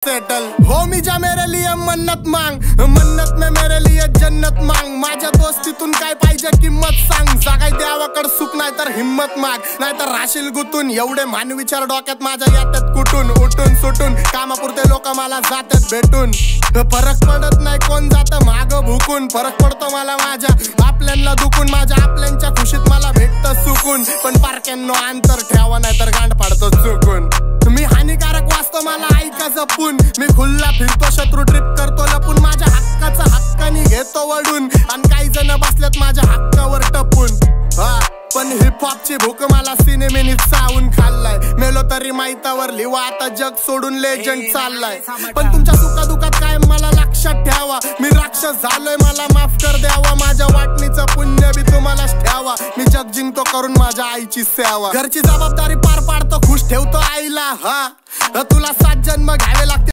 Settle हो मी जा मेरे लिए मन्नत मांग, मन्नत में मेरे लिए जन्नत मांग। माझ्या दोस्तीतून काय पाहिजे किंमत सांग, जागाय देवाकड सुख नाही तर हिम्मत माग, नाही तर राशील गुतून। एवढे मान विचार डोक्यात माझ्या येतात कुठून, उठून सुटून कामापुरते लोक मला जातात भेटून। फरक पडत नाही कोण जात माग भुकून, फरक पडतो मला माझ्या आपल्यांना दुखून, माझ्या आपल्यांच्या खुशीत मला भेटत सुकून। पण पारक्यांनो अंतर ठेवा नाही तर गांड पाडतो चुकून। मी हानिकारक वाचतो मला ऐका जपून, मी खुल्ला फिरतो शत्रू ट्रिप करतो लपून, माझ्या हक्काचा हक्कानी घेतो वडून, आणि काही जण बसलेत माझ्या हक्कावर टपून। पण हिप हॉपची भूक मला सिनेमेनी चावून खाल्लाय, मेलो तरी माहितावर लिवा आता जग सोडून लेजंड चाललाय। पण तुमच्या सुखादुखात काय मला लक्षात ठेवा, मी राक्षस झालोय मला माफ कर द्यावा, माझ्या वाटणीचं पुण्य बी तुम्हालाच ठेवा, मी जग जिंकतो करून माझ्या आईची सेवा। घरची जबाबदारी पार पाडतो खुश ठेवतो आईला, तुला 7 जन्म घ्यावे लागते।